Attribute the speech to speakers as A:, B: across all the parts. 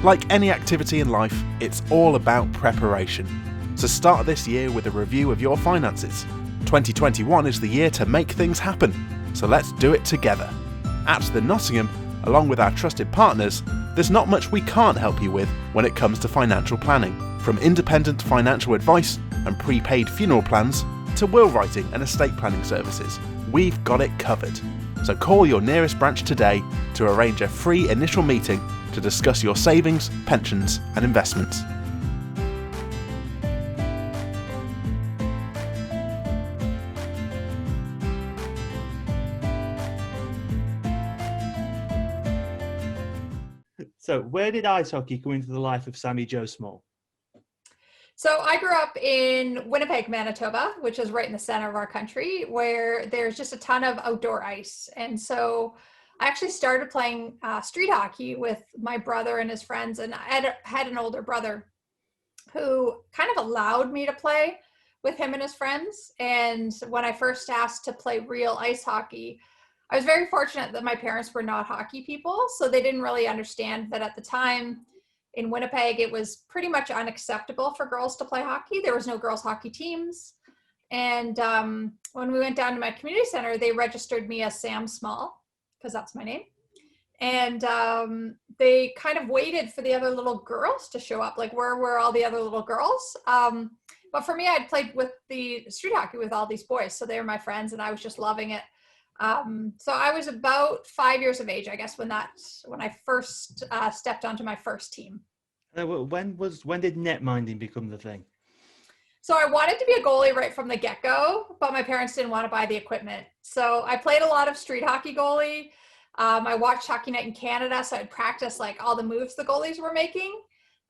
A: Like any activity in life, it's all about preparation. So start this year with a review of your finances. 2021 is the year to make things happen, so let's do it together. At the Nottingham, along with our trusted partners, there's not much we can't help you with when it comes to financial planning. From independent financial advice and prepaid funeral plans to will writing and estate planning services, we've got it covered. So call your nearest branch today to arrange a free initial meeting to discuss your savings, pensions and investments.
B: So where did ice hockey come into the life of Sami Jo Small?
C: So I grew up in Winnipeg, Manitoba, which is right in the center of our country, where there's just a ton of outdoor ice. And so I actually started playing street hockey with my brother and his friends. And I had an older brother who kind of allowed me to play with him and his friends. And when I first asked to play real ice hockey, I was very fortunate that my parents were not hockey people, so they didn't really understand that at the time in Winnipeg, it was pretty much unacceptable for girls to play hockey. There was no girls hockey teams. And when we went down to my community center, they registered me as Sam Small, because that's my name. And they kind of waited for the other little girls to show up, like where were all the other little girls? But for me, I'd played with the street hockey with all these boys, so they were my friends and I was just loving it. So I was about 5 years of age, I guess, when I first stepped onto my first team.
B: When did netminding become the thing?
C: So I wanted to be a goalie right from the get-go, but my parents didn't want to buy the equipment. So I played a lot of street hockey goalie. I watched Hockey Night in Canada, so I'd practice like all the moves the goalies were making.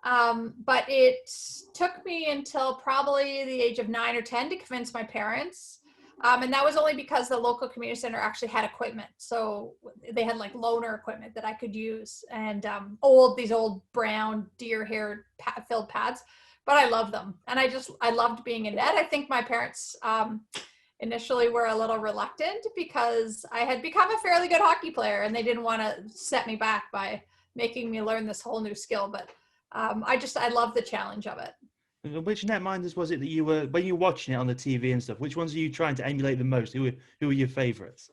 C: But it took me until probably the age of 9 or 10 to convince my parents. And that was only because the local community center actually had equipment. So they had like loaner equipment that I could use and these old brown deer hair filled pads, but I loved them. And I loved being in net. I think my parents initially were a little reluctant because I had become a fairly good hockey player and they didn't want to set me back by making me learn this whole new skill. But I loved the challenge of it.
B: Which netminders was it that you were, when you were watching it on the TV and stuff, which ones are you trying to emulate the most? Who are your favorites?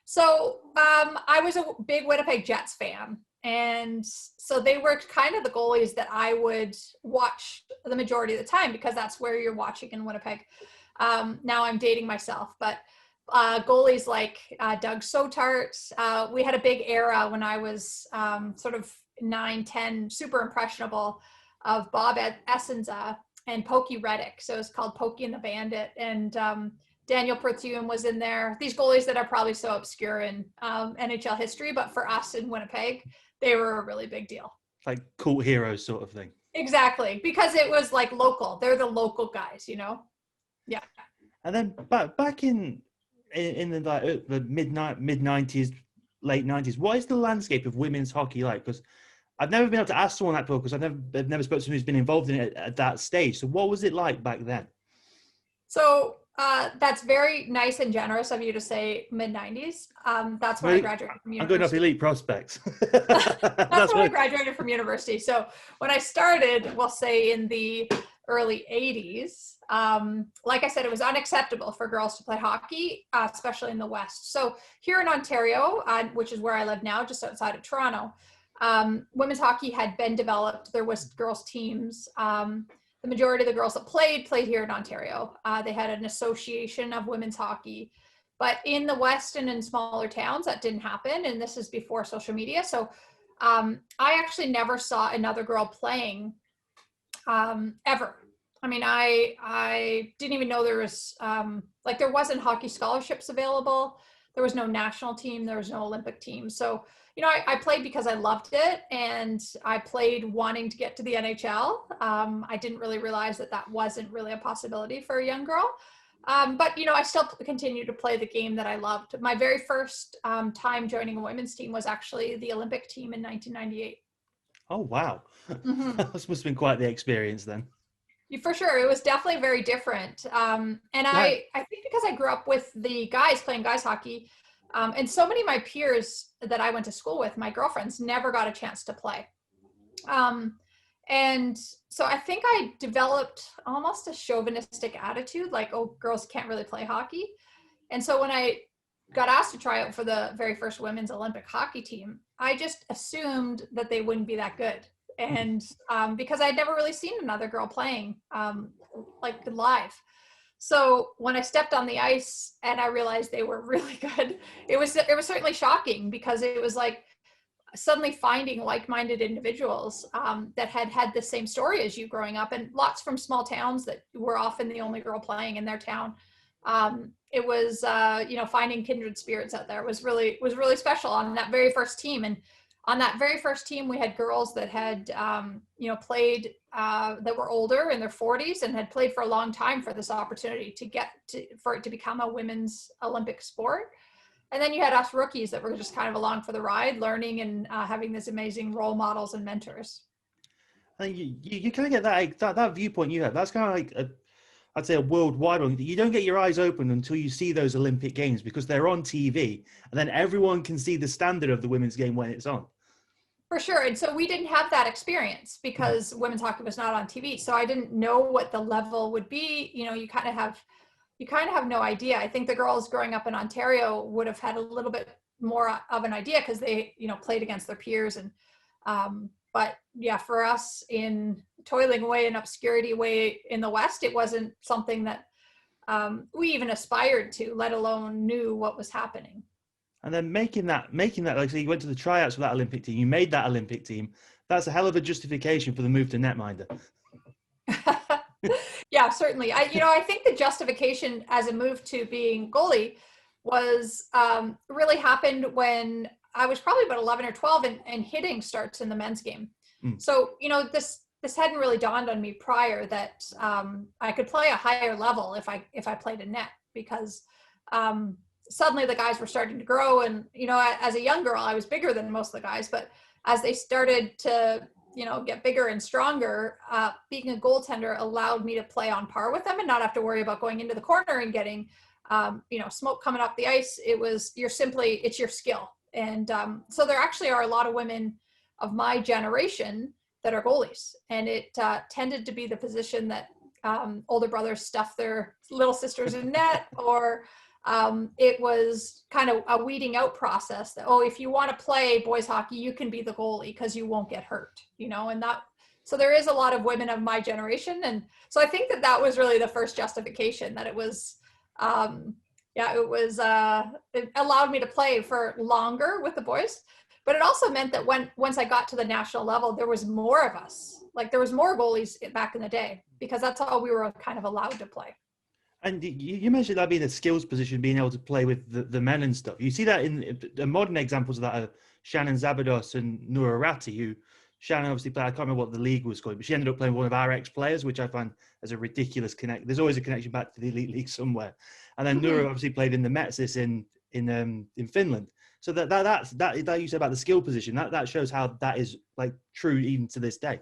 C: So I was a big Winnipeg Jets fan. And so they were kind of the goalies that I would watch the majority of the time because that's where you're watching in Winnipeg. Now I'm dating myself, but goalies like Doug Sotart. We had a big era when I was sort of 9, 10, super impressionable, of Bob Essenza and Pokey Reddick. So it's called Pokey and the Bandit. And Daniel Perthuim was in there. These goalies that are probably so obscure in NHL history, but for us in Winnipeg, they were a really big deal.
B: Like cult heroes sort of thing.
C: Exactly. Because it was like local. They're the local guys, you know? Yeah.
B: And then back in the mid 90s, late 90s, what is the landscape of women's hockey like? Because I've never been able to ask someone that before because I've never spoken to someone who's been involved in it at that stage. So what was it like back then?
C: So that's very nice and generous of you to say mid-90s. That's when I graduated from university.
B: I'm going off elite prospects.
C: That's when I graduated from university. So when I started, we'll say in the early 80s, like I said, it was unacceptable for girls to play hockey, especially in the West. So here in Ontario, which is where I live now, just outside of Toronto, women's hockey had been developed. There was girls teams. The majority of the girls that played here in Ontario. They had an association of women's hockey, but in the West and in smaller towns that didn't happen. And this is before social media. So I actually never saw another girl playing ever. I mean, I didn't even know there was there wasn't hockey scholarships available. There was no national team. There was no Olympic team. So I played because I loved it, and I played wanting to get to the NHL. I didn't really realize that wasn't really a possibility for a young girl. But I still continue to play the game that I loved. My very first time joining a women's team was actually the Olympic team in 1998.
B: Oh, wow.
C: Mm-hmm.
B: This must have been quite the experience then.
C: For sure. It was definitely very different. And I think because I grew up with the guys playing guys hockey, and so many of my peers that I went to school with, my girlfriends, never got a chance to play. And so I think I developed almost a chauvinistic attitude, like, oh, girls can't really play hockey. And so when I got asked to try out for the very first women's Olympic hockey team, I just assumed that they wouldn't be that good. And because I'd never really seen another girl playing like live. So when I stepped on the ice and I realized they were really good, it was certainly shocking, because it was like suddenly finding like-minded individuals that had the same story as you growing up, and lots from small towns that were often the only girl playing in their town. It was finding kindred spirits out there was really special on that very first team. And on that very first team, we had girls that had played that were older in their 40s and had played for a long time for this opportunity for it to become a women's Olympic sport. And then you had us rookies that were just kind of along for the ride, learning and having these amazing role models and mentors.
B: I think you kind of get that viewpoint you have. That's kind of like I'd say a worldwide one. You don't get your eyes open until you see those Olympic Games, because they're on TV, and then everyone can see the standard of the women's game when it's on.
C: For sure. And so we didn't have that experience because women's hockey was not on TV. So I didn't know what the level would be. You kind of have no idea. I think the girls growing up in Ontario would have had a little bit more of an idea because they, played against their peers. And, but yeah, for us in toiling away in obscurity way in the West, it wasn't something that we even aspired to, let alone knew what was happening.
B: And then making that, like, so you went to the tryouts for that Olympic team, you made that Olympic team. That's a hell of a justification for the move to netminder.
C: Yeah, certainly. I think the justification as a move to being goalie was really happened when I was probably about 11 or 12 and hitting starts in the men's game. So, this hadn't really dawned on me prior that I could play a higher level if I played in net, because suddenly the guys were starting to grow. And, as a young girl, I was bigger than most of the guys, but as they started to, get bigger and stronger, being a goaltender allowed me to play on par with them and not have to worry about going into the corner and getting, smoke coming up the ice. It's your skill. And so there actually are a lot of women of my generation that are goalies. And it tended to be the position that older brothers stuff their little sisters in net, or it was kind of a weeding out process that, if you want to play boys hockey, you can be the goalie because you won't get hurt, and so there is a lot of women of my generation. And so I think that was really the first justification, that it was, it allowed me to play for longer with the boys, but it also meant that once I got to the national level, there was more of us, like there was more goalies back in the day, because that's all we were kind of allowed to play.
B: And you mentioned that being a skills position, being able to play with the men and stuff. You see that in the modern examples of that are Shannon Zabados and Noura Ratti, who Shannon obviously played, I can't remember what the league was called, but she ended up playing one of our ex-players, which I find as a ridiculous connection. There's always a connection back to the elite league somewhere. And then Noura obviously played in the Metsis in Finland. So that you said about the skill position, that shows how that is like true even to this day.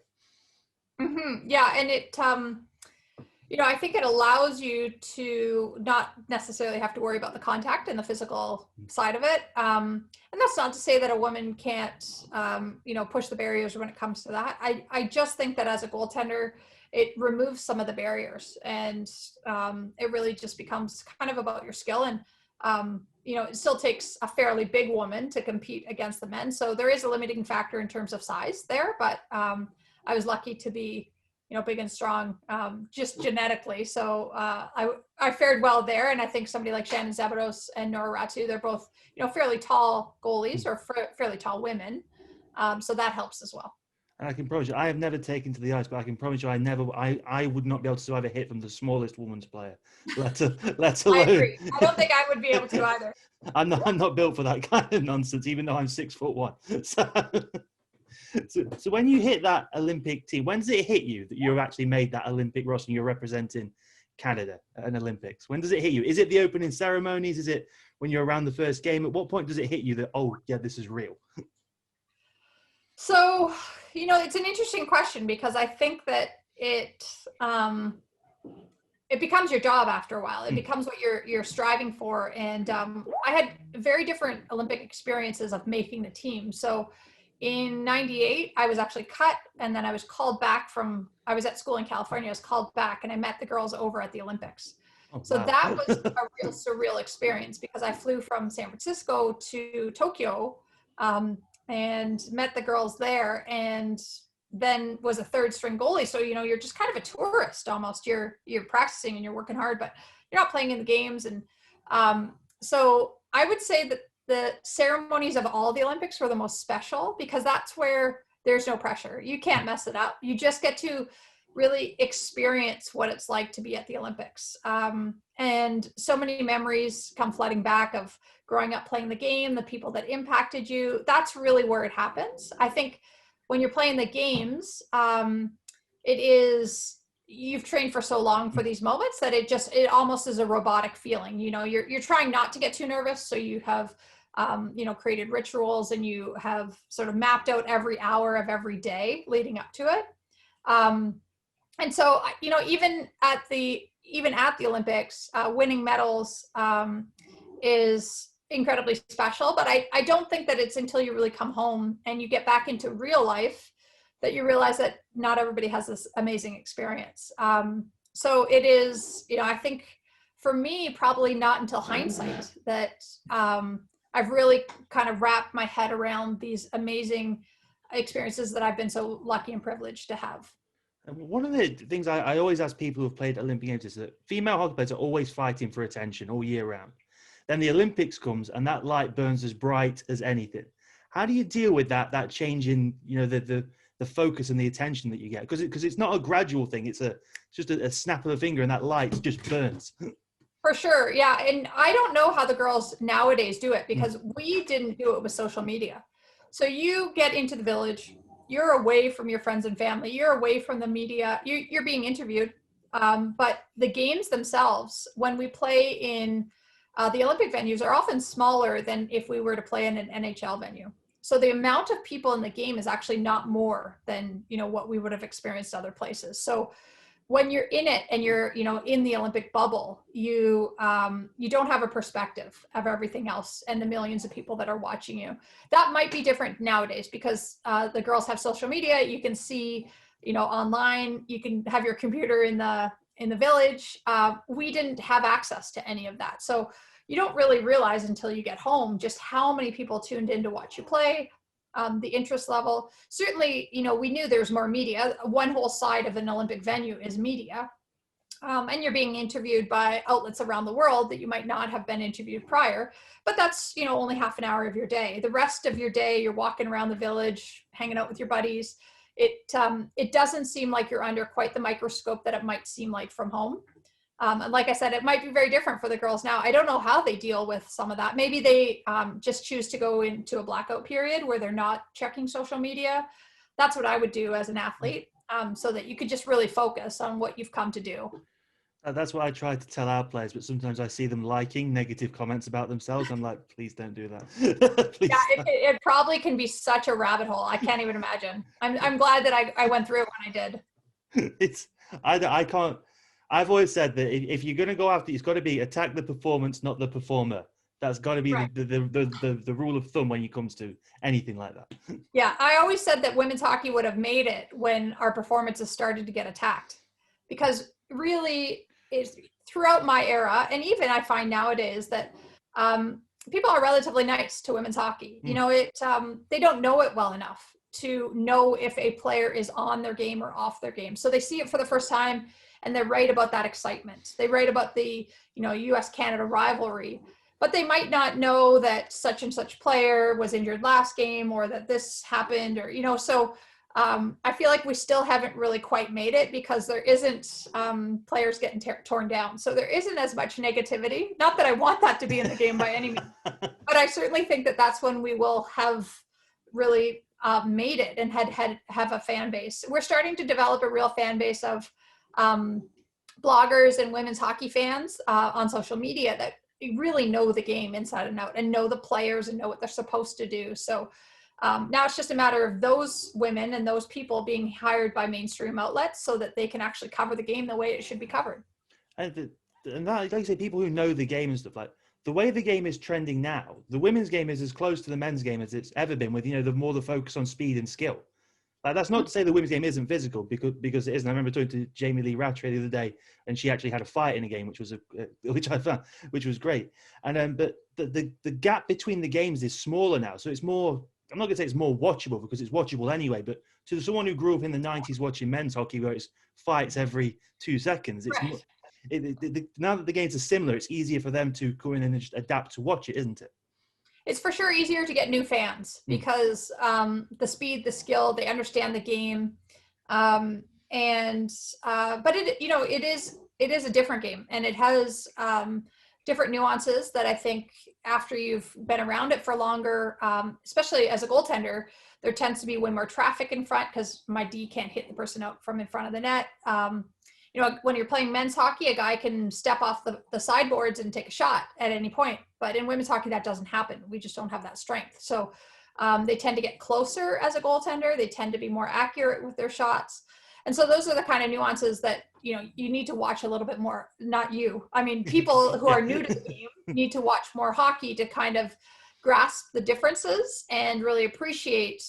C: Mm-hmm. Yeah, and it I think it allows you to not necessarily have to worry about the contact and the physical side of it. And that's not to say that a woman can't, push the barriers when it comes to that. I just think that as a goaltender, it removes some of the barriers, and it really just becomes kind of about your skill. And, it still takes a fairly big woman to compete against the men. So there is a limiting factor in terms of size there, but I was lucky to be big and strong, just genetically. So I fared well there. And I think somebody like Shannon Zabados and Noura Ratti, they're both, fairly tall goalies, or fairly tall women. So that helps as well.
B: And I can promise you, I have never taken to the ice, but I can promise you, I would not be able to survive a hit from the smallest women's player, let alone.
C: I agree. I don't think I would be able to either.
B: I'm not built for that kind of nonsense, even though I'm 6'1". So when you hit that Olympic team, when does it hit you that you've actually made that Olympic roster and you're representing Canada at an Olympics? When does it hit you? Is it the opening ceremonies? Is it when you're around the first game? At what point does it hit you that, oh yeah, this is real?
C: So, it's an interesting question, because I think that it becomes your job after a while. It becomes what you're striving for. And I had very different Olympic experiences of making the team. So In 98, I was actually cut, and then I was called back I was at school in California, I was called back, and I met the girls over at the Olympics.
B: Oh,
C: So
B: wow.
C: that was a real surreal experience, because I flew from San Francisco to Tokyo, and met the girls there, and then was a third string goalie. So, you're just kind of a tourist almost. You're practicing and you're working hard, but you're not playing in the games. And so I would say that the ceremonies of all the Olympics were the most special, because that's where there's no pressure. You can't mess it up. You just get to really experience what it's like to be at the Olympics. And so many memories come flooding back of growing up playing the game, the people that impacted you. That's really where it happens. I think when you're playing the games, you've trained for so long for these moments that it almost is a robotic feeling. You're trying not to get too nervous. So you have, created rituals, and you have sort of mapped out every hour of every day leading up to it. And so, even at the Olympics, winning medals is incredibly special. But I don't think that it's until you really come home and you get back into real life that you realize that not everybody has this amazing experience. So it is, I think for me, probably not until hindsight that I've really kind of wrapped my head around these amazing experiences that I've been so lucky and privileged to have.
B: One of the things I always ask people who've played Olympic Games is that female hockey players are always fighting for attention all year round. Then the Olympics comes and that light burns as bright as anything. How do you deal with that change in, the focus and the attention that you get? Because it's not a gradual thing. It's just a snap of a finger and that light just burns.
C: For sure. Yeah. And I don't know how the girls nowadays do it, because we didn't do it with social media. So you get into the village, you're away from your friends and family, you're away from the media, you're being interviewed. But the games themselves, when we play in the Olympic venues, are often smaller than if we were to play in an NHL venue. So the amount of people in the game is actually not more than, what we would have experienced other places. So when you're in it and you're, in the Olympic bubble, you don't have a perspective of everything else and the millions of people that are watching you. That might be different nowadays, because the girls have social media. You can see, online, you can have your computer in the village. We didn't have access to any of that. So you don't really realize until you get home just how many people tuned in to watch you play. The interest level. Certainly, we knew there's more media. One whole side of an Olympic venue is media. And you're being interviewed by outlets around the world that you might not have been interviewed prior, but that's, only half an hour of your day. The rest of your day, you're walking around the village, hanging out with your buddies. It doesn't seem like you're under quite the microscope that it might seem like from home. And like I said, it might be very different for the girls now. I don't know how they deal with some of that. Maybe they just choose to go into a blackout period where they're not checking social media. That's what I would do as an athlete, so that you could just really focus on what you've come to do.
B: That's what I try to tell our players, but sometimes I see them liking negative comments about themselves. I'm like, please don't do that.
C: Yeah, it probably can be such a rabbit hole. I can't even imagine. I'm glad that I went through it when I did.
B: I can't. I've always said that if you're going to go after, it's got to be attack the performance, not the performer. That's got to be right. the rule of thumb when it comes to anything like that.
C: Yeah, I always said that women's hockey would have made it when our performances started to get attacked, because really, throughout my era, and even I find nowadays that people are relatively nice to women's hockey. They don't know it well enough to know if a player is on their game or off their game. So they see it for the first time, and they write about that excitement. They write about the, US-Canada rivalry, but they might not know that such and such player was injured last game, or that this happened, or, so I feel like we still haven't really quite made it, because there isn't players getting torn down. So there isn't as much negativity. Not that I want that to be in the game by any means, but I certainly think that that's when we will have really made it and have a fan base. We're starting to develop a real fan base of bloggers and women's hockey fans on social media that really know the game inside and out, and know the players and know what they're supposed to do. So now it's just a matter of those women and those people being hired by mainstream outlets so that they can actually cover the game the way it should be covered.
B: And that, like you say, people who know the game and stuff, like the way the game is trending now, the women's game is as close to the men's game as it's ever been, with, you know, the more the focus on speed and skill. Like, that's not to say the women's game isn't physical, because it isn't. I remember talking to Jamie Lee Rattray the other day, and she actually had a fight in a game, which I found, which was great. And but the gap between the games is smaller now, so it's more. I'm not going to say it's more watchable, because it's watchable anyway. But to someone who grew up in the '90s watching men's hockey, where it's fights every 2 seconds, it's more, now that the games are similar, it's easier for them to go in and just adapt to watch it, isn't it?
C: It's for sure easier to get new fans because the speed, the skill, they understand the game, but it is a different game, and it has different nuances that I think after you've been around it for longer, especially as a goaltender, there tends to be way more traffic in front because my D can't hit the person out from in front of the net. When you're playing men's hockey, a guy can step off the sideboards and take a shot at any point. But in women's hockey, that doesn't happen. We just don't have that strength. So they tend to get closer as a goaltender. They tend to be more accurate with their shots. And so those are the kind of nuances that, you need to watch a little bit more. Not you. I mean, people who are new to the game need to watch more hockey to kind of grasp the differences and really appreciate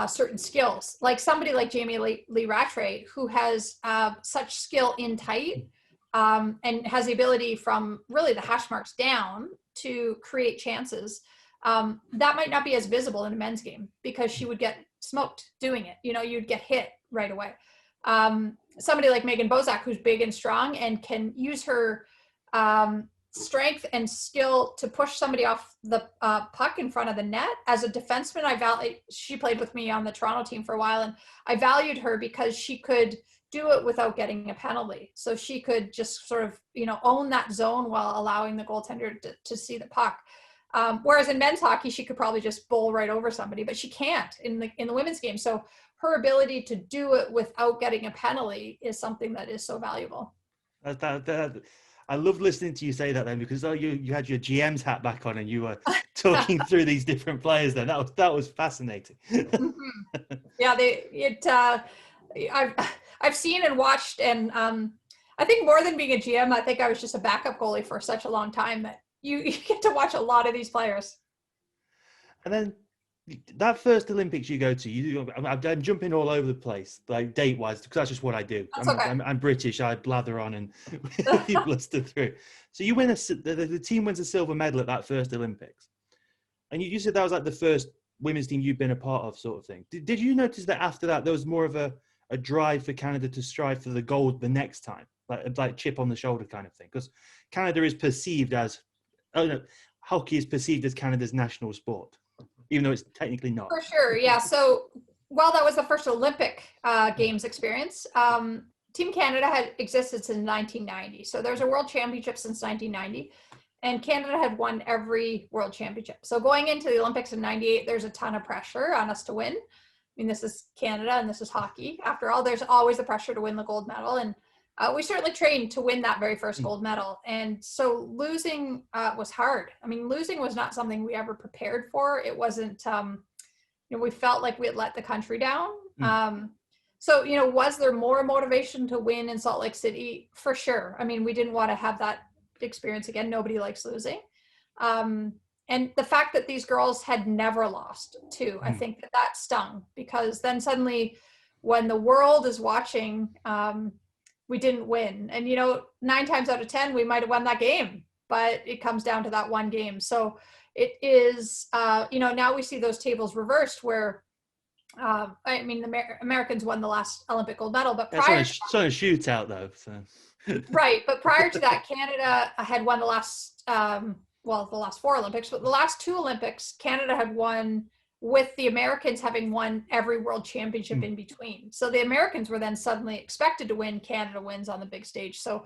C: certain skills, like somebody like Jamie Lee Rattray, who has such skill in tight and has the ability from really the hash marks down to create chances. That might not be as visible in a men's game because she would get smoked doing it. You'd get hit right away. Somebody like Megan Bozak, who's big and strong and can use her strength and skill to push somebody off the puck in front of the net. As a defenseman, she played with me on the Toronto team for a while, and I valued her because she could do it without getting a penalty. So she could just sort of, own that zone while allowing the goaltender to see the puck. Whereas in men's hockey, she could probably just bowl right over somebody, but she can't in the women's game. So her ability to do it without getting a penalty is something that is so valuable.
B: I loved listening to you say that then, because you had your GM's hat back on and you were talking through these different players then. That was fascinating.
C: Mm-hmm. Yeah, I've seen and watched, and I think more than being a GM, I think I was just a backup goalie for such a long time that you get to watch a lot of these players. And
B: then that first Olympics you go to, I'm jumping all over the place, like date-wise, because that's just what I do. I'm British, I blather on and you bluster through. So you win the team wins a silver medal at that first Olympics. And you said that was like the first women's team you've been a part of, sort of thing. Did you notice that after that there was more of a drive for Canada to strive for the gold the next time, like chip on the shoulder kind of thing? Because Canada is perceived as, hockey is perceived as Canada's national sport, even though it's technically not.
C: For sure, yeah. So while that was the first Olympic Games experience, Team Canada had existed since 1990. So there's a World Championship since 1990, and Canada had won every World Championship. So going into the Olympics in 98, there's a ton of pressure on us to win. I mean, this is Canada and this is hockey. After all, there's always the pressure to win the gold medal. And we certainly trained to win that very first gold medal. And so losing was hard. I mean, losing was not something we ever prepared for. It wasn't, we felt like we had let the country down. So, was there more motivation to win in Salt Lake City? For sure. I mean, we didn't want to have that experience again. Nobody likes losing. And the fact that these girls had never lost too, I think that stung, because then suddenly when the world is watching, we didn't win. And, 9 times out of 10, we might've won that game, but it comes down to that one game. So it is, now we see those tables reversed where, the Americans won the last Olympic gold medal, but
B: it's on a shootout though. So.
C: Right. But prior to that, Canada had won the last 4 Olympics, but the last 2 Olympics, Canada had won with the Americans having won every world championship in between. So the Americans were then suddenly expected to win. Canada wins on the big stage. So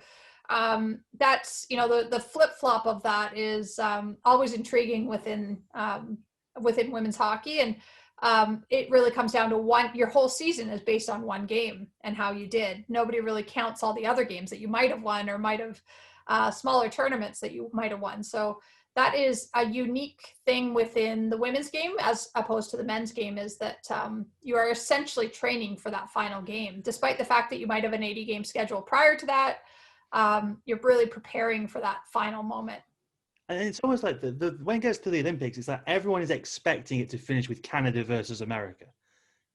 C: that's, the flip-flop of that is always intriguing within women's hockey. And it really comes down to your whole season is based on one game and how you did. Nobody really counts all the other games that you might have won or might have smaller tournaments that you might have won. So that is a unique thing within the women's game as opposed to the men's game, is that you are essentially training for that final game. Despite the fact that you might have an 80-game schedule prior to that, you're really preparing for that final moment.
B: And it's almost like when it gets to the Olympics, it's like everyone is expecting it to finish with Canada versus America.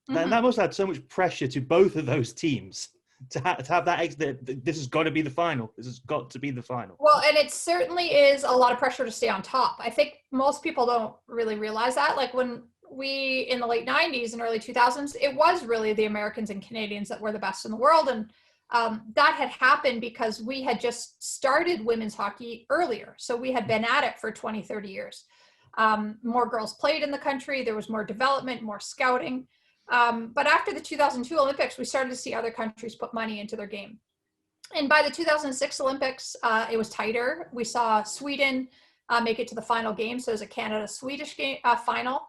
B: And that must add so much pressure to both of those teams to have that. This has got to be the final. This has got to be the final.
C: Well, and it certainly is a lot of pressure to stay on top. I think most people don't really realize that. Like when we, in the late 90s and early 2000s, it was really the Americans and Canadians that were the best in the world. And that had happened because we had just started women's hockey earlier. So we had been at it for 20, 30 years. More girls played in the country. There was more development, more scouting. But after the 2002 Olympics, we started to see other countries put money into their game. And by the 2006 Olympics, it was tighter. We saw Sweden make it to the final game. So it was a Canada-Swedish game, final.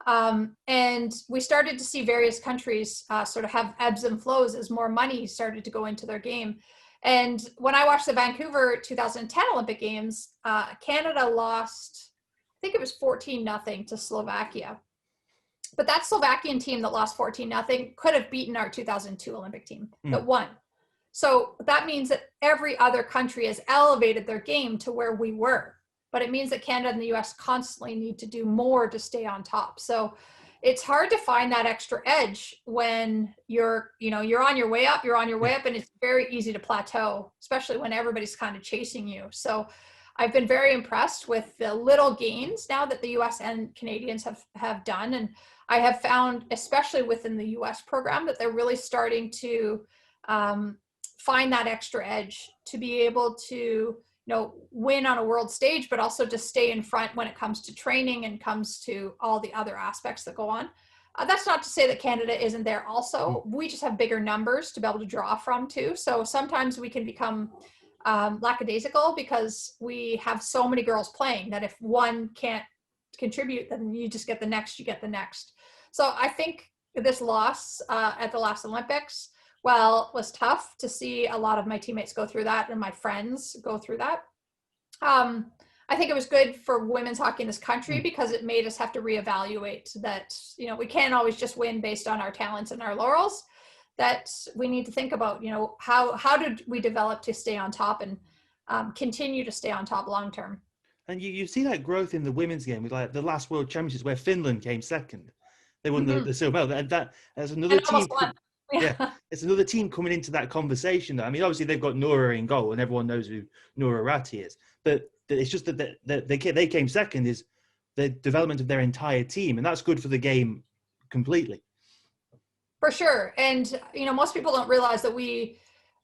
C: And we started to see various countries sort of have ebbs and flows as more money started to go into their game. And when I watched the Vancouver 2010 Olympic Games, Canada lost, I think it was 14-0 to Slovakia. But that Slovakian team that lost 14-0 could have beaten our 2002 Olympic team that won. So that means that every other country has elevated their game to where we were. But it means that Canada and the US constantly need to do more to stay on top. So it's hard to find that extra edge when you're on your way up, and it's very easy to plateau, especially when everybody's kind of chasing you. So I've been very impressed with the little gains now that the US and Canadians have done. And I have found, especially within the US program, that they're really starting to find that extra edge to be able to win on a world stage, but also to stay in front when it comes to training and comes to all the other aspects that go on. That's not to say that Canada isn't there also. We just have bigger numbers to be able to draw from too. So sometimes we can become lackadaisical because we have so many girls playing that if one can't contribute, then you just get the next, So I think this loss at the last Olympics, well, was tough to see a lot of my teammates go through that and my friends go through that. I think it was good for women's hockey in this country because it made us have to reevaluate that, we can't always just win based on our talents and our laurels, that we need to think about, how did we develop to stay on top and continue to stay on top long term.
B: And you see that growth in the women's game with like the last World Championships where Finland came second. They won the silver medal. And that's another team. Yeah, it's another team coming into that conversation. I mean, obviously they've got Nora in goal, and everyone knows who Nora Ratti is. But it's just that they came second is the development of their entire team, and that's good for the game completely.
C: For sure, and most people don't realize that we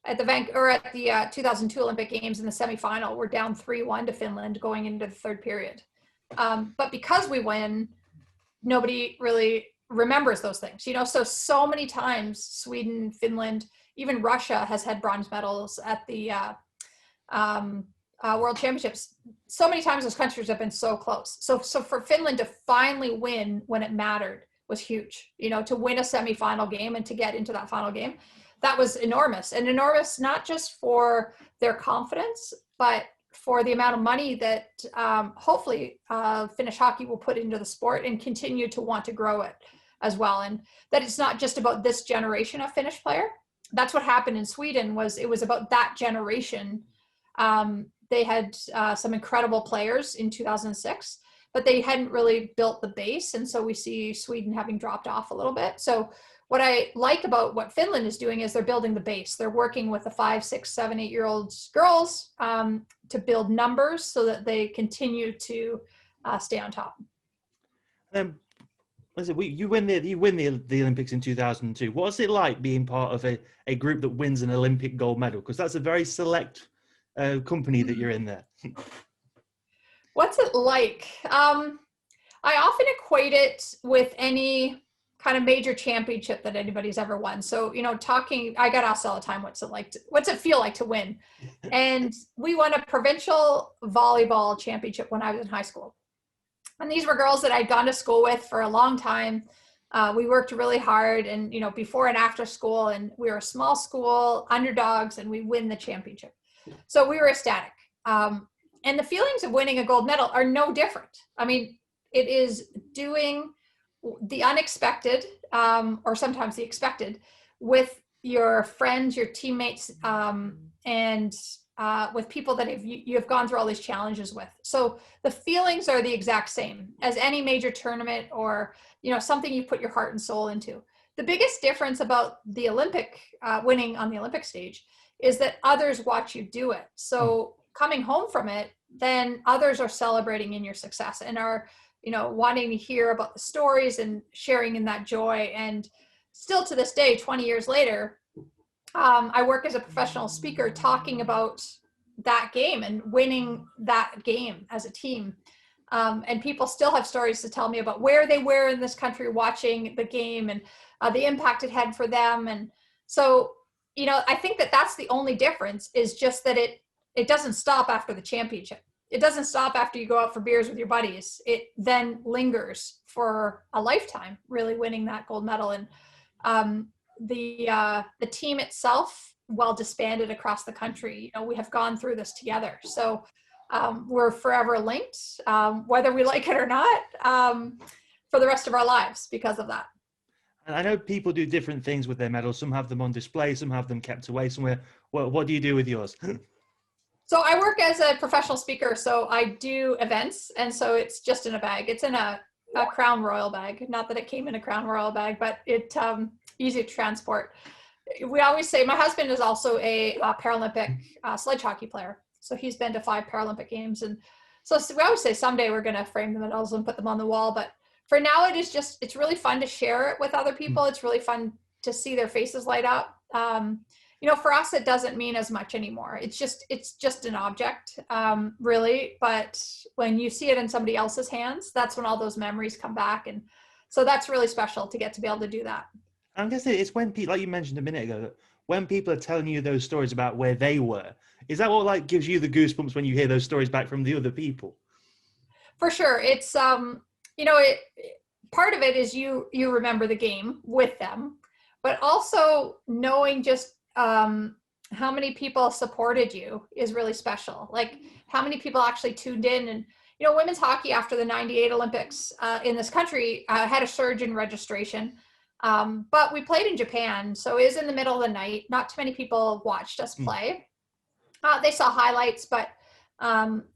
C: at the 2002 Olympic Games in the semifinal we're down 3-1 to Finland going into the third period. But because we win, nobody really remembers those things, so many times Sweden, Finland, even Russia has had bronze medals at the World Championships. So many times those countries have been so close. So for Finland to finally win when it mattered was huge, to win a semifinal game and to get into that final game, that was enormous, and enormous not just for their confidence, but for the amount of money that hopefully Finnish hockey will put into the sport and continue to want to grow it as well. And that it's not just about this generation of Finnish player. That's what happened in Sweden, it was about that generation. They had some incredible players in 2006, but they hadn't really built the base. And so we see Sweden having dropped off a little bit. So what I like about what Finland is doing is they're building the base. They're working with the 5, 6, 7, 8-year-old girls to build numbers so that they continue to stay on top.
B: You win the Olympics in 2002. What's it like being part of a group that wins an Olympic gold medal? Because that's a very select company that you're in there.
C: What's it like? I often equate it with any kind of major championship that anybody's ever won. So, I got asked all the time, what's it feel like to win? And we won a provincial volleyball championship when I was in high school. And these were girls that I'd gone to school with for a long time. We worked really hard and, before and after school, and we were a small school, underdogs, and we win the championship. So we were ecstatic. And the feelings of winning a gold medal are no different. I mean, it is doing the unexpected, or sometimes the expected, with your friends, your teammates, and with people that you have gone through all these challenges with. So the feelings are the exact same as any major tournament or, something you put your heart and soul into. The biggest difference about the Olympic winning on the Olympic stage is that others watch you do it. So coming home from it, then others are celebrating in your success and are, wanting to hear about the stories and sharing in that joy. And still to this day, 20 years later, I work as a professional speaker talking about that game and winning that game as a team. And people still have stories to tell me about where they were in this country watching the game and the impact it had for them. And so, I think that that's the only difference, is just that it doesn't stop after the championship. It doesn't stop after you go out for beers with your buddies. It then lingers for a lifetime, really winning that gold medal. And the team itself, well disbanded across the country. We have gone through this together. So we're forever linked, whether we like it or not, for the rest of our lives because of that.
B: And I know people do different things with their medals. Some have them on display, some have them kept away somewhere. What do you do with yours?
C: So I work as a professional speaker, so I do events, and so it's just in a bag. It's in a Crown Royal bag. Not that it came in a Crown Royal bag, but it easy to transport. We always say, my husband is also a Paralympic sledge hockey player. So he's been to 5 Paralympic games. And so we always say someday we're going to frame the medals and put them on the wall. But for now, it's really fun to share it with other people. It's really fun to see their faces light up. For us, it doesn't mean as much anymore. It's just an object, really. But when you see it in somebody else's hands, that's when all those memories come back. And so that's really special to be able to do that.
B: I'm guessing it's when people, like you mentioned a minute ago, that when people are telling you those stories about where they were, is that what gives you the goosebumps when you hear those stories back from the other people?
C: For sure. It's, part of it is you remember the game with them, but also knowing just how many people supported you is really special. Like how many people actually tuned in. And, women's hockey after the 98 Olympics in this country had a surge in registration. But we played in Japan, so it was in the middle of the night. Not too many people watched us play. They saw highlights, but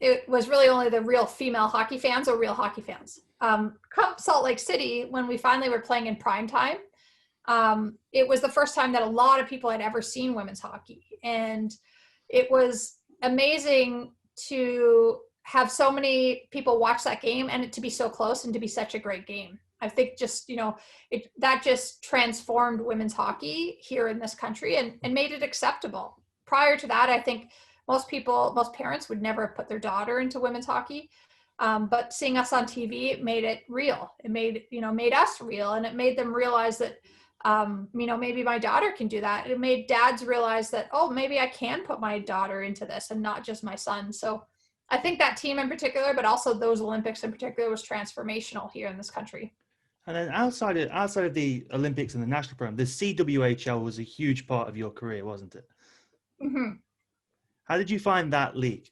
C: it was really only the real female hockey fans or real hockey fans. Come Salt Lake City, when we finally were playing in prime time, it was the first time that a lot of people had ever seen women's hockey. And it was amazing to have so many people watch that game and it to be so close and to be such a great game. I think just, that just transformed women's hockey here in this country and made it acceptable. Prior to that, I think most parents would never have put their daughter into women's hockey. But seeing us on TV, it made it real. It made us real, and it made them realize that, maybe my daughter can do that. It made dads realize that, oh, maybe I can put my daughter into this and not just my son. So I think that team in particular, but also those Olympics in particular, was transformational here in this country.
B: And then outside of the Olympics and the national program, the CWHL was a huge part of your career, wasn't it?
C: Mm-hmm.
B: How did you find that league?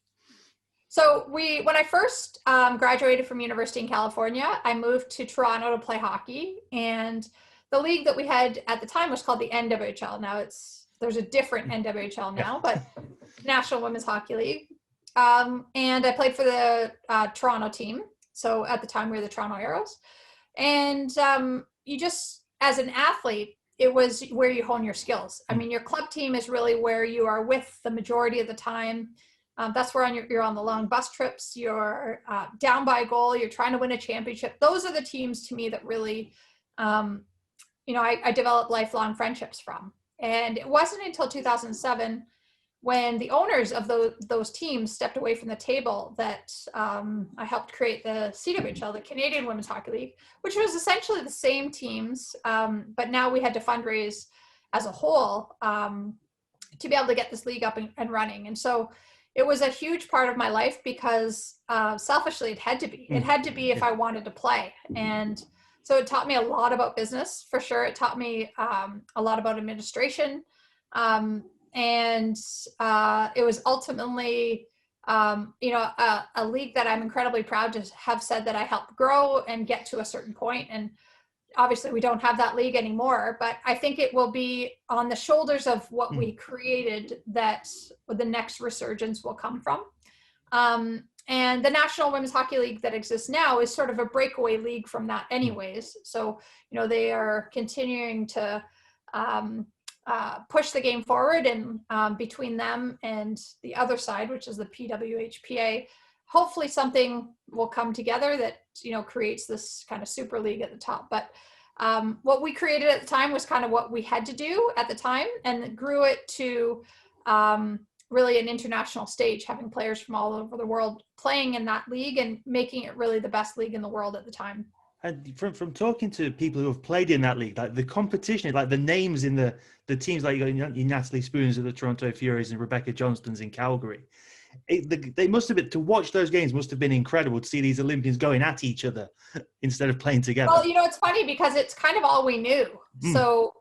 C: So when I first graduated from University in California, I moved to Toronto to play hockey. And the league that we had at the time was called the NWHL. Now there's a different NWHL now, but National Women's Hockey League. And I played for the Toronto team. So at the time we were the Toronto Arrows. And you just, as an athlete, it was where you hone your skills. I mean, your club team is really where you are with the majority of the time. That's where you're on the long bus trips, you're down by a goal, you're trying to win a championship. Those are the teams to me that really, I developed lifelong friendships from. And it wasn't until 2007 when the owners of those teams stepped away from the table that I helped create the CWHL, the Canadian Women's Hockey League, which was essentially the same teams, but now we had to fundraise as a whole to be able to get this league up and running. And so it was a huge part of my life because selfishly it had to be. It had to be if I wanted to play. And so it taught me a lot about business, for sure. It taught me a lot about administration. And it was ultimately, a league that I'm incredibly proud to have said that I helped grow and get to a certain point. And obviously we don't have that league anymore, but I think it will be on the shoulders of what we created that the next resurgence will come from. And the National Women's Hockey League that exists now is sort of a breakaway league from that anyways. So, they are continuing to push the game forward, and between them and the other side, which is the PWHPA, hopefully something will come together that, creates this kind of super league at the top. But what we created at the time was kind of what we had to do at the time, and grew it to really an international stage, having players from all over the world playing in that league and making it really the best league in the world at the time.
B: And from talking to people who have played in that league, like the competition, like the names in the teams, like you got your Natalie Spoons of the Toronto Furies and Rebecca Johnstons in Calgary. They must have been, to watch those games must have been incredible to see these Olympians going at each other instead of playing together.
C: Well, it's funny because it's kind of all we knew. So,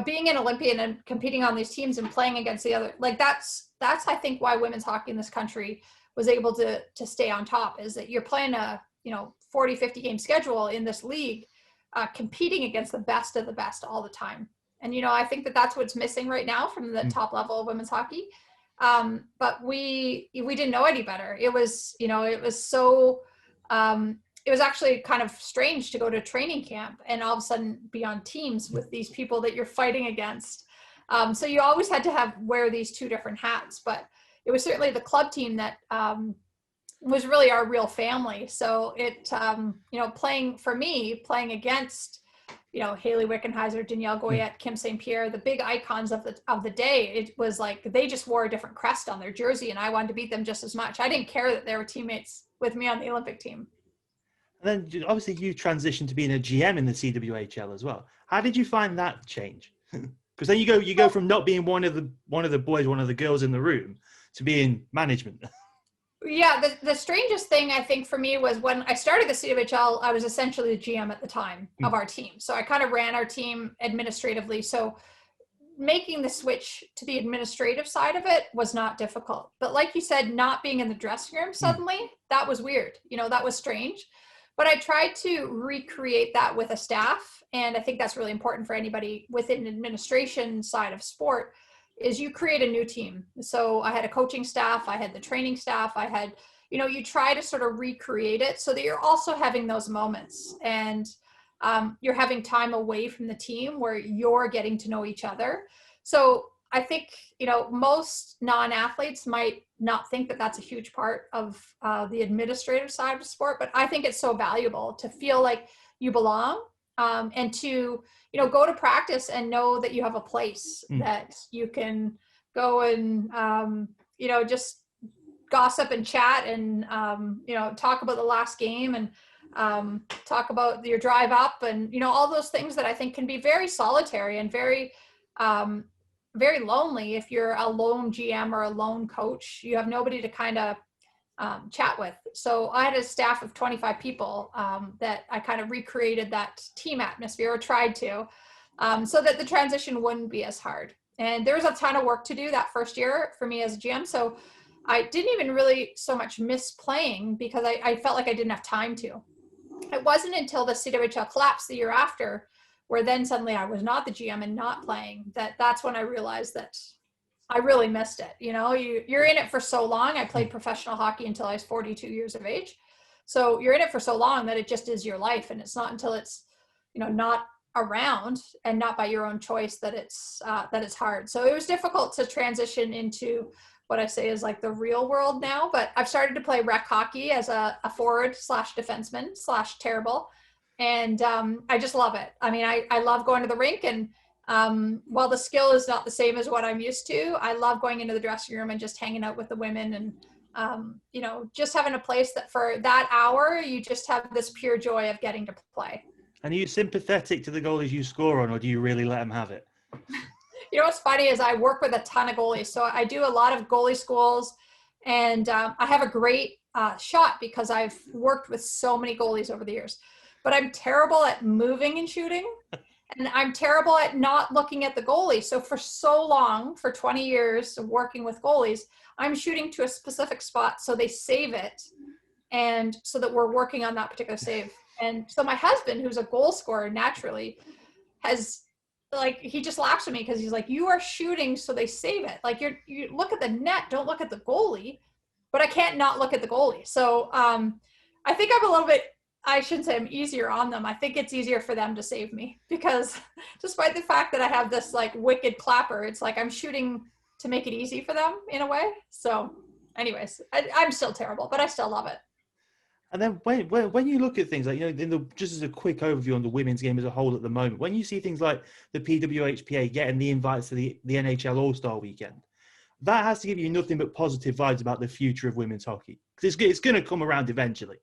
C: being an Olympian and competing on these teams and playing against the other, like that's I think why women's hockey in this country was able to stay on top, is that you're playing a 40, 50 game schedule in this league, competing against the best of the best all the time. And I think that's what's missing right now from the top level of women's hockey. But we didn't know any better. It was so it was actually kind of strange to go to training camp and all of a sudden be on teams with these people that you're fighting against. So you always had to wear these two different hats, but it was certainly the club team that was really our real family. So it, playing against, Haley Wickenheiser, Danielle Goyette, Kim St. Pierre, the big icons of the day, it was like they just wore a different crest on their jersey, and I wanted to beat them just as much. I didn't care that they were teammates with me on the Olympic team.
B: And then obviously you transitioned to being a GM in the CWHL as well. How did you find that change? Because then you go from not being one of the boys, one of the girls in the room, to being management.
C: Yeah, the strangest thing I think for me was when I started the CWHL, I was essentially the GM at the time of our team. So I kind of ran our team administratively. So making the switch to the administrative side of it was not difficult. But like you said, not being in the dressing room suddenly, that was weird. That was strange. But I tried to recreate that with a staff. And I think that's really important for anybody within an administration side of sport, is you create a new team. So I had a coaching staff, I had the training staff, I had, you try to sort of recreate it so that you're also having those moments, and you're having time away from the team where you're getting to know each other. So I think, most non-athletes might not think that that's a huge part of the administrative side of sport, but I think it's so valuable to feel like you belong, and to, go to practice and know that you have a place that you can go and, just gossip and chat and, talk about the last game and talk about your drive up and, all those things that I think can be very solitary and very, very lonely if you're a lone GM or a lone coach. You have nobody to kind of chat with. So I had a staff of 25 people that I kind of recreated that team atmosphere, or tried to, so that the transition wouldn't be as hard. And there was a ton of work to do that first year for me as a GM. So I didn't even really so much miss playing because I felt like I didn't have time to. It wasn't until the CWHL collapsed the year after, where then suddenly I was not the GM and not playing, that's when I realized that I really missed it. You're in it for so long. I played professional hockey until I was 42 years of age. So you're in it for so long that it just is your life. And it's not until it's, not around and not by your own choice that it's hard. So it was difficult to transition into what I say is like the real world now, but I've started to play rec hockey as a forward / defenseman / terrible. And I just love it. I mean, I love going to the rink, and while the skill is not the same as what I'm used to, I love going into the dressing room and just hanging out with the women and, just having a place that for that hour, you just have this pure joy of getting to play.
B: And are you sympathetic to the goalies you score on, or do you really let them have it?
C: What's funny is I work with a ton of goalies. So I do a lot of goalie schools, and I have a great shot because I've worked with so many goalies over the years. But I'm terrible at moving and shooting, and I'm terrible at not looking at the goalie. So for so long, for 20 years of working with goalies, I'm shooting to a specific spot so they save it, and so that we're working on that particular save. And so my husband, who's a goal scorer naturally, has like, he just laughs at me because he's like, you are shooting so they save it. Like you look at the net, don't look at the goalie. But I can't not look at the goalie. So I think I'm a little bit, I shouldn't say I'm easier on them. I think it's easier for them to save me because despite the fact that I have this like wicked clapper, it's like I'm shooting to make it easy for them in a way. So anyways, I'm still terrible, but I still love it.
B: And then when you look at things like, just as a quick overview on the women's game as a whole at the moment, when you see things like the PWHPA getting the invites to the NHL All-Star Weekend, that has to give you nothing but positive vibes about the future of women's hockey. Because it's going to come around eventually.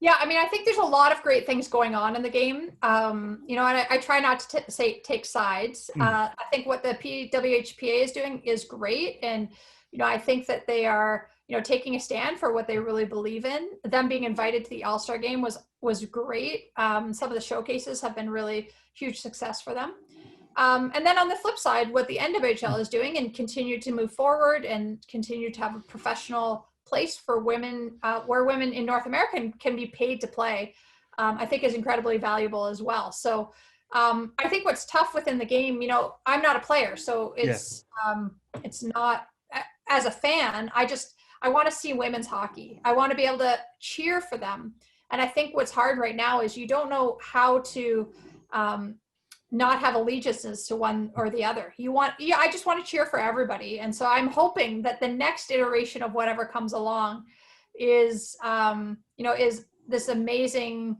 C: Yeah, I mean, I think there's a lot of great things going on in the game. And I try not to take sides. I think what the PWHPA is doing is great. And, I think that they are, taking a stand for what they really believe in. Them being invited to the All-Star game was great. Some of the showcases have been really huge success for them. And then on the flip side, what the NWHL is doing and continue to move forward and continue to have a professional place for women, where women in North America can be paid to play, I think is incredibly valuable as well. So I think what's tough within the game, I'm not a player, so it's not, as a fan, I want to see women's hockey. I want to be able to cheer for them. And I think what's hard right now is you don't know how to not have allegiances to one or the other. I just want to cheer for everybody. And so I'm hoping that the next iteration of whatever comes along is this amazing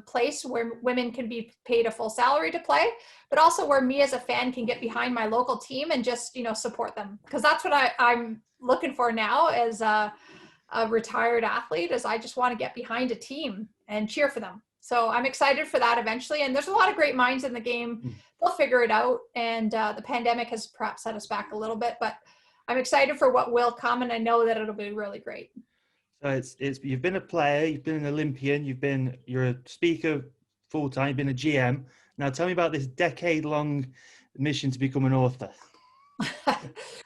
C: place where women can be paid a full salary to play, but also where me as a fan can get behind my local team and just, support them. Because that's what I'm looking for now as a retired athlete, is I just want to get behind a team and cheer for them. So I'm excited for that eventually. And there's a lot of great minds in the game. They'll figure it out. And the pandemic has perhaps set us back a little bit, but I'm excited for what will come. And I know that it'll be really great.
B: So you've been a player, you've been an Olympian, you're a speaker full-time, you've been a GM. Now tell me about this decade-long mission to become an author.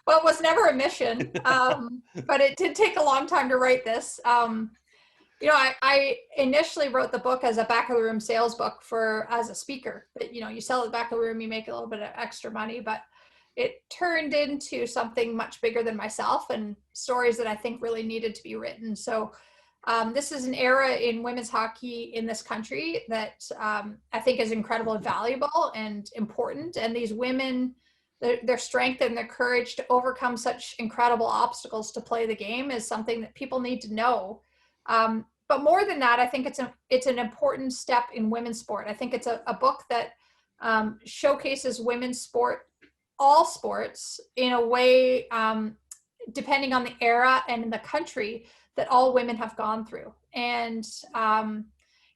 C: Well, it was never a mission, but it did take a long time to write this. I initially wrote the book as a back of the room sales book as a speaker, but you sell it back of the room, you make a little bit of extra money, but it turned into something much bigger than myself and stories that I think really needed to be written. So this is an era in women's hockey in this country that I think is incredibly valuable and important. And these women, their strength and their courage to overcome such incredible obstacles to play the game is something that people need to know. But more than that, I think it's an important step in women's sport. I think it's a book that showcases women's sport, all sports, in a way, depending on the era and in the country, that all women have gone through. And,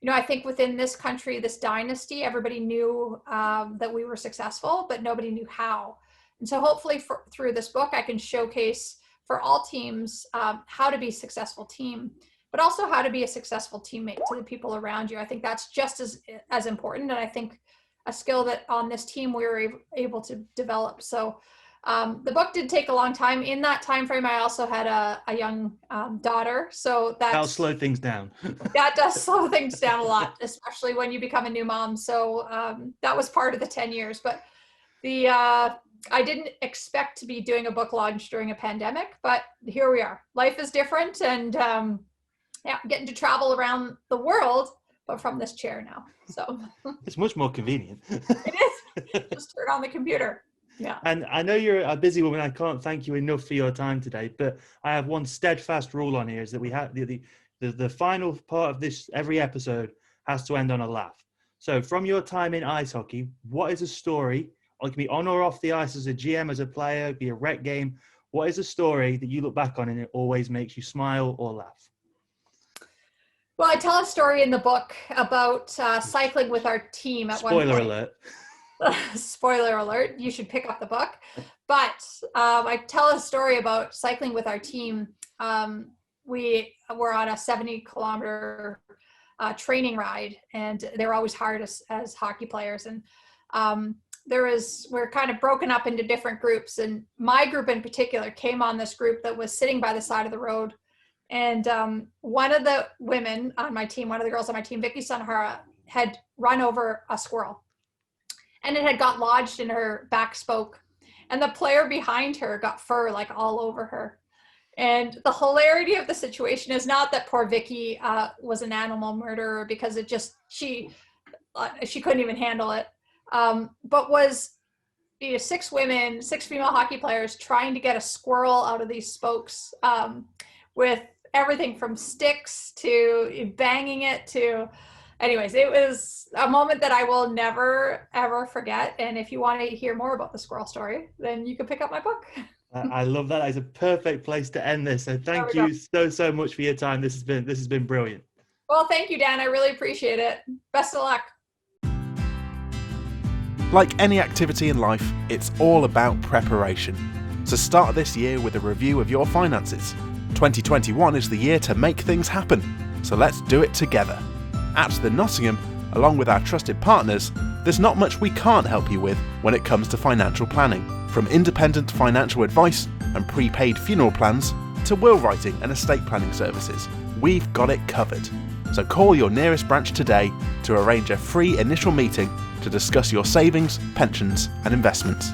C: I think within this country, this dynasty, everybody knew that we were successful, but nobody knew how. And so hopefully through this book, I can showcase for all teams how to be a successful team, but also how to be a successful teammate to the people around you. I think that's just as important. And I think a skill that on this team we were able to develop. So the book did take a long time. In that time frame, I also had a young daughter. So that'll
B: slow things down.
C: That does slow things down a lot, especially when you become a new mom. So that was part of the 10 years. But I didn't expect to be doing a book launch during a pandemic, but here we are. Life is different, and getting to travel around the world, but from this chair now. So
B: it's much more convenient.
C: It is. Just turn on the computer. Yeah. And
B: I know you're a busy woman. I can't thank you enough for your time today, but I have one steadfast rule on here, is that we have the final part of this, every episode has to end on a laugh. So from your time in ice hockey, what is a story, or it can be on or off the ice as a GM, as a player, be a rec game, what is a story that you look back on and it always makes you smile or laugh?
C: Well, I tell a story in the book about cycling with our team at one point.
B: Spoiler alert.
C: Spoiler alert, you should pick up the book. But I tell a story about cycling with our team. We were on a 70-kilometer training ride, and they were always hard as hockey players. And we're kind of broken up into different groups. And my group in particular came on this group that was sitting by the side of the road. And one of the women on my team, one of the girls on my team, Vicky Sunhara, had run over a squirrel. And it had got lodged in her back spoke. And the player behind her got fur like all over her. And the hilarity of the situation is not that poor Vicky was an animal murderer, because it just, she couldn't even handle it. But was 6 women, 6 female hockey players trying to get a squirrel out of these spokes with everything from sticks to banging it to, anyways, it was a moment that I will never, ever forget. And if you want to hear more about the squirrel story, then you can pick up my book.
B: I love that. It's a perfect place to end this. So thank you so much for your time. This has been brilliant.
C: Well, thank you, Dan. I really appreciate it. Best of luck.
A: Like any activity in life, it's all about preparation. So start this year with a review of your finances. 2021 is the year to make things happen. So let's do it together. At the Nottingham, along with our trusted partners, there's not much we can't help you with when it comes to financial planning. From independent financial advice and prepaid funeral plans to will writing and estate planning services, we've got it covered. So call your nearest branch today to arrange a free initial meeting to discuss your savings, pensions and investments.